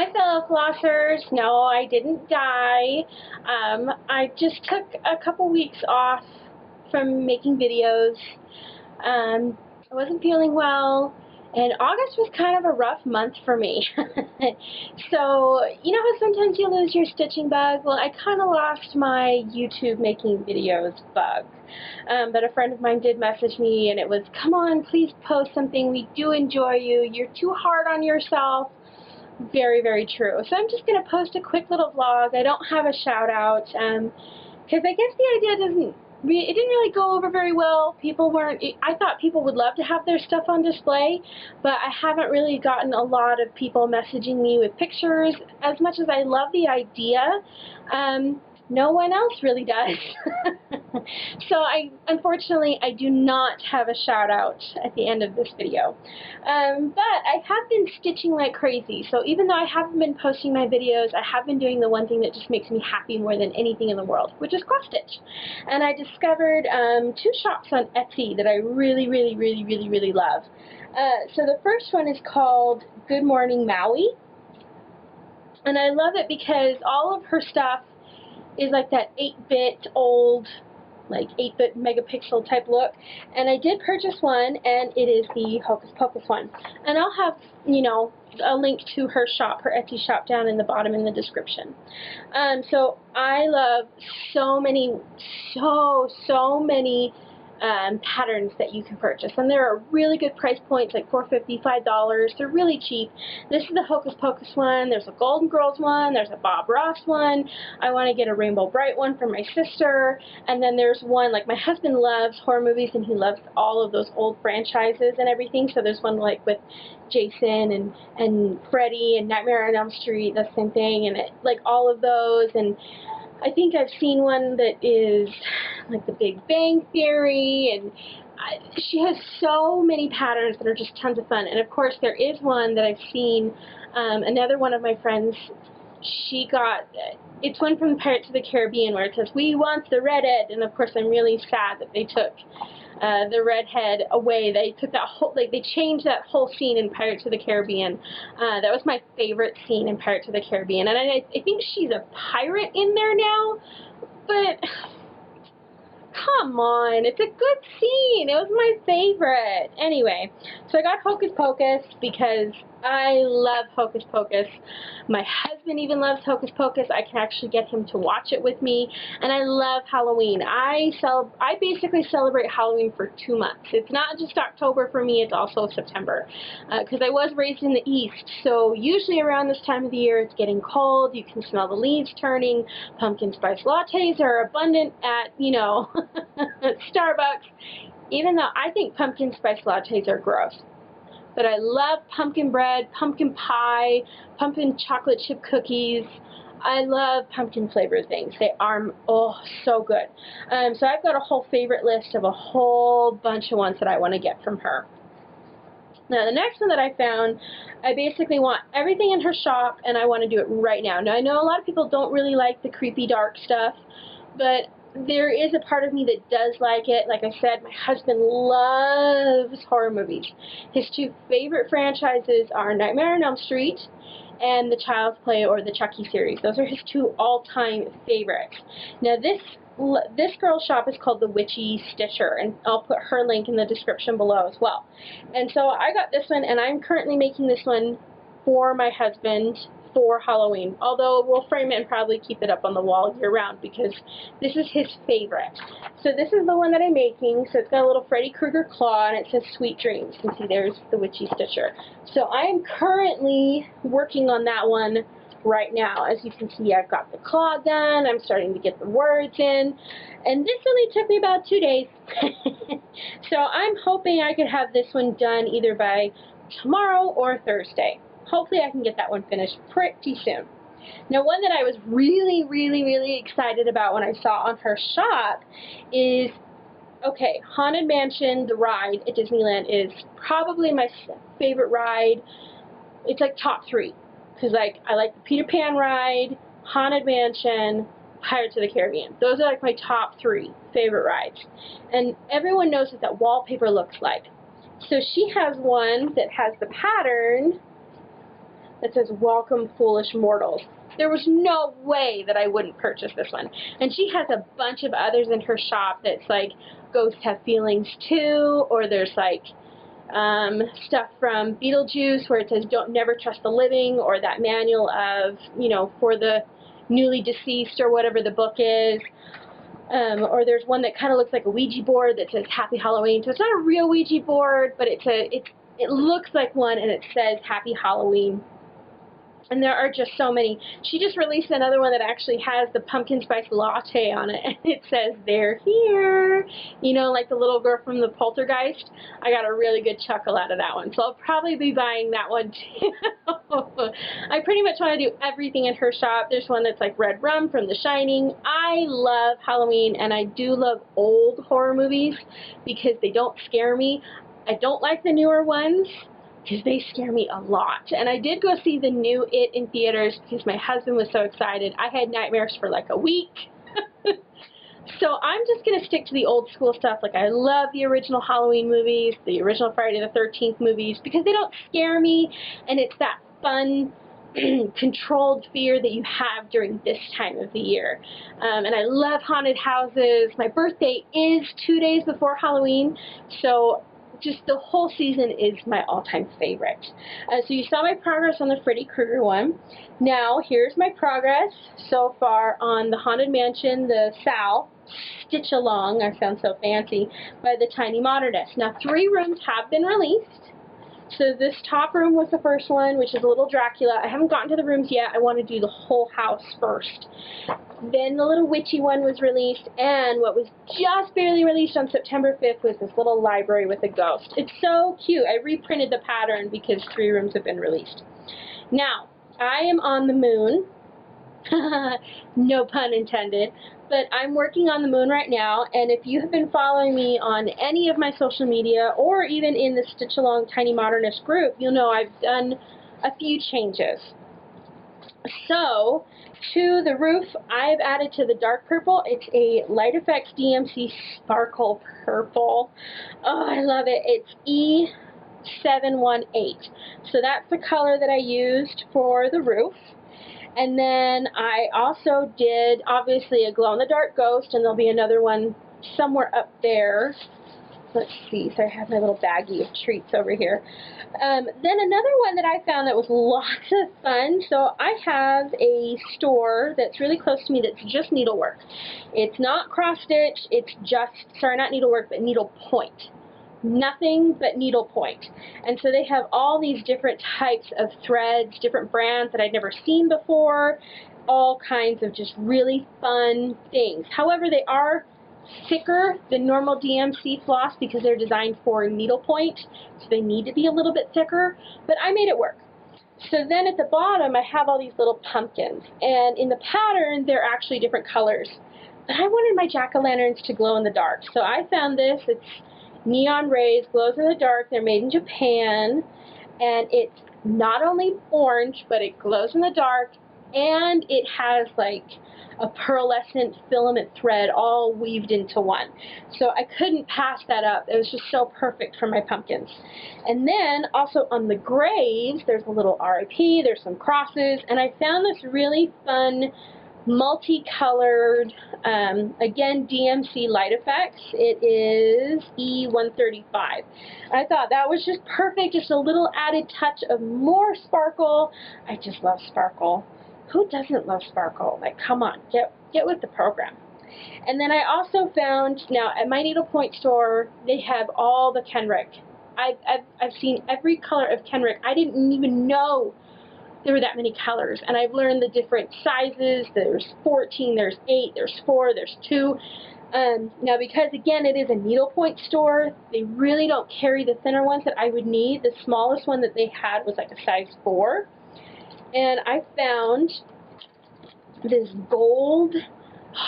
Hi fellow flossers. No, I didn't die. I just took a couple weeks off from making videos. I wasn't feeling well, and August was kind of a rough month for me. So, you know how sometimes you lose your stitching bug? Well, I kind of lost my YouTube making videos bug. But a friend of mine did message me, and it was, come on, please post something. We do enjoy you. You're too hard on yourself. Very, very true. So I'm just going to post a quick little vlog. I don't have a shout out because I guess the idea it didn't really go over very well. I thought people would love to have their stuff on display, but I haven't really gotten a lot of people messaging me with pictures. As much as I love the idea, no one else really does. So unfortunately, I do not have a shout out at the end of this video. But I have been stitching like crazy. So even though I haven't been posting my videos, I have been doing the one thing that just makes me happy more than anything in the world, which is cross stitch. And I discovered two shops on Etsy that I really, really, really, really, really love. So the first one is called Good Morning Maui. And I love it because all of her stuff is like that 8-bit old, like 8-bit megapixel type look. And I did purchase one, and it is the Hocus Pocus one. And I'll have, you know, a link to her shop, her Etsy shop, down in the bottom in the description. So I love so many patterns that you can purchase, and there are really good price points, like $4.50, $5. They're really cheap. This is the Hocus Pocus one. There's a Golden Girls one. There's a Bob Ross one. I want to get a Rainbow Bright one for my sister. And then there's one, like, my husband loves horror movies, and he loves all of those old franchises and everything. So there's one like with Jason and Freddy and Nightmare on Elm Street, the same thing, and like all of those. And I think I've seen one that is like the Big Bang Theory, and she has so many patterns that are just tons of fun. And of course there is one that I've seen, another one of my friends, she got, it's one from Pirates of the Caribbean where it says, "We want the redhead," and of course I'm really sad that they took the redhead away. They took that whole, like, they changed that whole scene in Pirates of the Caribbean. That was my favorite scene in Pirates of the Caribbean, and I think she's a pirate in there now, but come on, it's a good scene. It was my favorite. Anyway, so I got Hocus Pocus because I love Hocus Pocus. My husband even loves Hocus Pocus. I can actually get him to watch it with me. And I love Halloween. I basically celebrate Halloween for 2 months. It's not just October for me, it's also September. Because I was raised in the East, so usually around this time of the year it's getting cold. You can smell the leaves turning. Pumpkin spice lattes are abundant at, you know, Starbucks. Even though I think pumpkin spice lattes are gross. But I love pumpkin bread, pumpkin pie, pumpkin chocolate chip cookies. I love pumpkin flavored things. They are, oh, so good. So I've got a whole favorite list of a whole bunch of ones that I want to get from her. Now the next one that I found, I basically want everything in her shop, and I want to do it right now. Now I know a lot of people don't really like the creepy dark stuff, but there is a part of me that does like it. Like I said, my husband loves horror movies. His two favorite franchises are Nightmare on Elm Street and the Child's Play or the Chucky series. Those are his two all-time favorites. Now this girl's shop is called the Witchy Stitcher, and I'll put her link in the description below as well. And so I got this one, and I'm currently making this one for my husband for Halloween, although we'll frame it and probably keep it up on the wall year-round because this is his favorite. So this is the one that I'm making. So it's got a little Freddy Krueger claw, and it says Sweet Dreams. You can see there's the Witchy Stitcher. So I am currently working on that one right now. As you can see, I've got the claw done. I'm starting to get the words in, and this only took me about 2 days. So I'm hoping I could have this one done either by tomorrow or Thursday. Hopefully I can get that one finished pretty soon. Now one that I was really, really, really excited about when I saw on her shop is, okay, Haunted Mansion, the ride at Disneyland is probably my favorite ride. It's like top 3. Because like, I like the Peter Pan ride, Haunted Mansion, Pirates of the Caribbean. Those are like my top 3 favorite rides. And everyone knows what that wallpaper looks like. So she has one that has the pattern that says "Welcome, Foolish Mortals." There was no way that I wouldn't purchase this one. And she has a bunch of others in her shop that's like Ghosts Have Feelings Too, or there's like stuff from Beetlejuice where it says "Don't Never Trust the Living," or that manual of, you know, for the newly deceased or whatever the book is. Or there's one that kind of looks like a Ouija board that says "Happy Halloween." So it's not a real Ouija board, but it looks like one, and it says "Happy Halloween." And there are just so many. She just released another one that actually has the pumpkin spice latte on it, and it says "They're here." You know, like the little girl from the Poltergeist. I got a really good chuckle out of that one, so I'll probably be buying that one too. I pretty much want to do everything in her shop. There's one that's like Red Rum from The Shining. I love Halloween, and I do love old horror movies because they don't scare me. I don't like the newer ones, because they scare me a lot. And I did go see the new It in theaters because my husband was so excited. I had nightmares for like a week. So I'm just going to stick to the old school stuff. Like, I love the original Halloween movies, the original Friday the 13th movies, because they don't scare me, and it's that fun, controlled fear that you have during this time of the year. And I love haunted houses. My birthday is 2 days before Halloween, so just the whole season is my all-time favorite. So you saw my progress on the Freddy Krueger one. Now here's my progress so far on the Haunted Mansion, the Sal Stitch Along, I sound so fancy, by the Tiny Modernist. Now 3 rooms have been released. So this top room was the first one, which is a little Dracula. I haven't gotten to the rooms yet. I want to do the whole house first. Then the little witchy one was released, and what was just barely released on September 5th was this little library with a ghost. It's so cute. I reprinted the pattern because 3 rooms have been released. Now, I am on the moon. No pun intended. But I'm working on the moon right now, and if you have been following me on any of my social media, or even in the Stitch Along Tiny Modernist group, you'll know I've done a few changes. So, to the roof, I've added to the dark purple. It's a Light Effects DMC Sparkle Purple. Oh, I love it. It's E718. So that's the color that I used for the roof. And then I also did, obviously, a glow-in-the-dark ghost, and there'll be another one somewhere up there. Let's see, so I have my little baggie of treats over here. Then another one that I found that was lots of fun. So I have a store that's really close to me that's just needlework. It's not cross-stitch, it's just, sorry, not needlework, but needlepoint. Nothing but needlepoint. And so they have all these different types of threads, different brands that I'd never seen before, all kinds of just really fun things. However, they are thicker than normal DMC floss because they're designed for needlepoint, so they need to be a little bit thicker, but I made it work. So then at the bottom I have all these little pumpkins, and in the pattern they're actually different colors. But I wanted my jack-o'-lanterns to glow in the dark, so I found this. It's Neon Rays, glows in the dark. They're made in Japan, and it's not only orange, but it glows in the dark, and it has like a pearlescent filament thread all weaved into one. So I couldn't pass that up. It was just so perfect for my pumpkins. And then also on the graves, there's a little RIP, there's some crosses, and I found this really fun multicolored, again, DMC Light Effects. It is E135. I thought that was just perfect, just a little added touch of more sparkle. I just love sparkle. Who doesn't love sparkle? Like, come on, get with the program. And then I also found, now at my needlepoint store, they have all the Kenrick. I've seen every color of Kenrick. I didn't even know there were that many colors, and I've learned the different sizes. There's 14, there's 8, there's 4, there's 2. Now, because again it is a needlepoint store, they really don't carry the thinner ones that I would need. The smallest one that they had was like a size 4, and I found this gold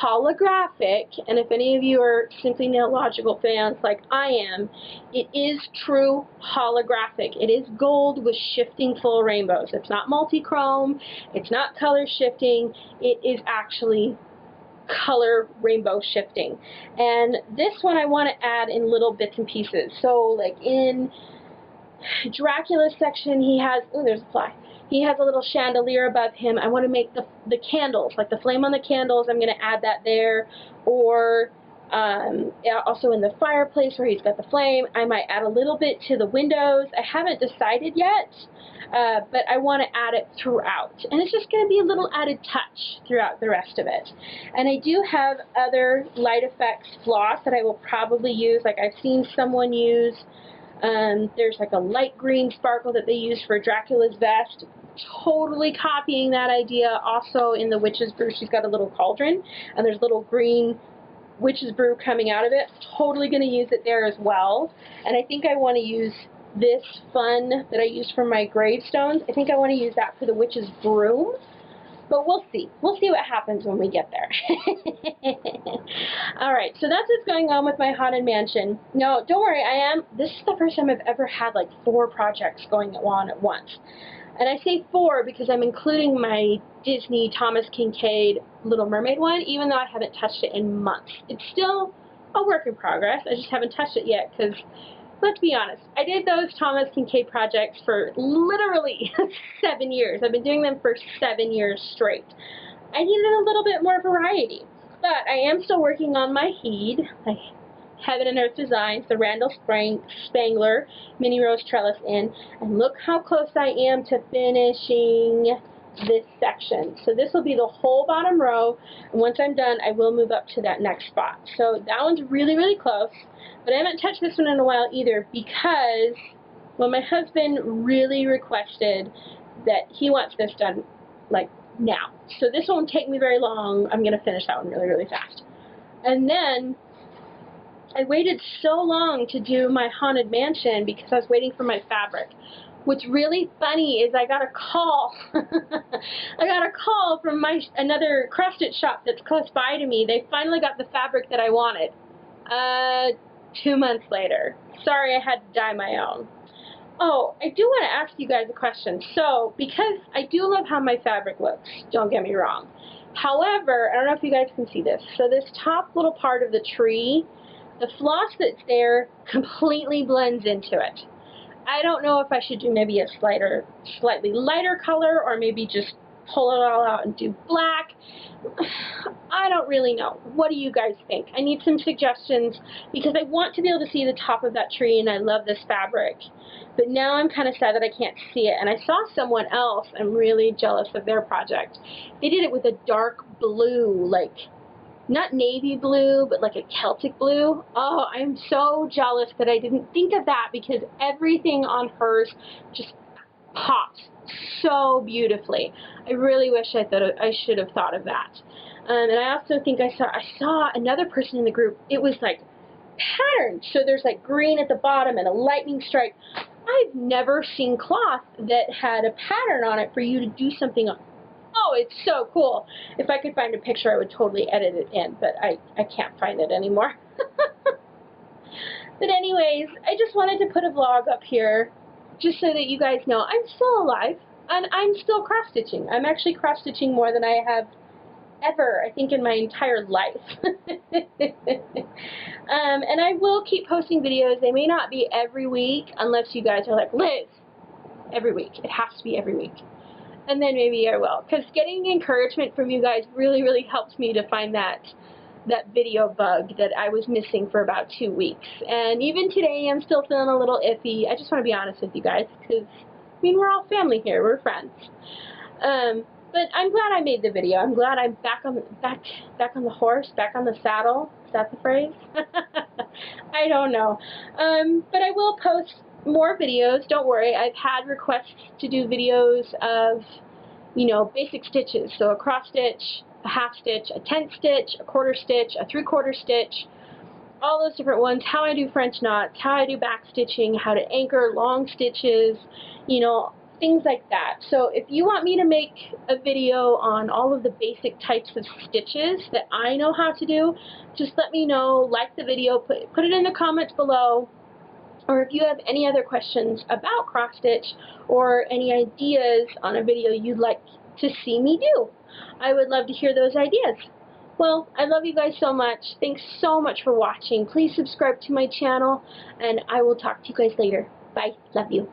holographic, and if any of you are Simply Nailogical fans like I am, it is true holographic. It is gold with shifting full rainbows. It's not multi-chrome, it's not color shifting, it is actually color rainbow shifting. And this one I want to add in little bits and pieces. So like in Dracula's section, he has, oh, there's a fly. He has a little chandelier above him. I want to make the candles, like the flame on the candles, I'm going to add that there. Or yeah, also in the fireplace where he's got the flame, I might add a little bit to the windows. I haven't decided yet, but I want to add it throughout. And it's just going to be a little added touch throughout the rest of it. And I do have other light effects floss that I will probably use, like I've seen someone use. There's like a light green sparkle that they use for Dracula's vest. Totally copying that idea. Also in the Witch's Brew, she's got a little cauldron, and there's little green Witch's Brew coming out of it. Totally going to use it there as well. And I think I want to use this fun that I used for my gravestones. I think I want to use that for the Witch's Broom. But we'll see. We'll see what happens when we get there. Alright, so that's what's going on with my Haunted Mansion. No, don't worry, this is the first time I've ever had like 4 projects going on at once. And I say 4 because I'm including my Disney Thomas Kincaid Little Mermaid one, even though I haven't touched it in months. It's still a work in progress. I just haven't touched it yet because, let's be honest, I did those Thomas Kincaid projects for literally 7 years. I've been doing them for 7 years straight. I needed a little bit more variety. But I am still working on my Heed, my Heaven and Earth Designs, the Randall Spangler Mini Rose Trellis in. And look how close I am to finishing this section. So this will be the whole bottom row. And once I'm done, I will move up to that next spot. So that one's really, really close. But I haven't touched this one in a while either because, well, my husband really requested that he wants this done, like, now. So this won't take me very long. I'm going to finish that one really, really fast. And then I waited so long to do my Haunted Mansion because I was waiting for my fabric. What's really funny is I got a call. I got a call from another cross-stitch shop that's close by to me. They finally got the fabric that I wanted. 2 months later. Sorry, I had to dye my own. Oh, I do want to ask you guys a question. So, because I do love how my fabric looks, don't get me wrong. However, I don't know if you guys can see this. So this top little part of the tree, the floss that's there completely blends into it. I don't know if I should do maybe a slightly lighter color, or maybe just pull it all out and do black. I don't really know. What do you guys think? I need some suggestions because I want to be able to see the top of that tree and I love this fabric. But now I'm kind of sad that I can't see it. And I saw someone else, I'm really jealous of their project. They did it with a dark blue, like, not navy blue, but like a Celtic blue. Oh, I'm so jealous that I didn't think of that because everything on hers just pops so beautifully. I really wish I should have thought of that. And I also think I saw another person in the group. It was like patterned. So there's like green at the bottom and a lightning strike. I've never seen cloth that had a pattern on it for you to do something on. Oh, it's so cool. If I could find a picture, I would totally edit it in, but I can't find it anymore. But anyways, I just wanted to put a vlog up here just so that you guys know I'm still alive and I'm still cross-stitching. I'm actually cross-stitching more than I have ever, I think, in my entire life. And I will keep posting videos. They may not be every week unless you guys are like, Liz, every week. It has to be every week. And then maybe I will. Because getting encouragement from you guys really, really helps me to find that video bug that I was missing for about 2 weeks. And even today, I'm still feeling a little iffy. I just want to be honest with you guys, because, I mean, we're all family here. We're friends. But I'm glad I made the video. I'm glad I'm back on the horse, back on the saddle. Is that the phrase? I don't know. But I will post more videos. Don't worry. I've had requests to do videos of, you know, basic stitches. So a cross stitch, a half stitch, a 10th stitch, a quarter stitch, a 3/4 stitch, all those different ones, how I do French knots, how I do back stitching, how to anchor long stitches, you know, things like that. So if you want me to make a video on all of the basic types of stitches that I know how to do, just let me know, like the video, put it in the comments below. Or if you have any other questions about cross stitch or any ideas on a video you'd like to see me do, I would love to hear those ideas. Well, I love you guys so much. Thanks so much for watching. Please subscribe to my channel, and I will talk to you guys later. Bye. Love you.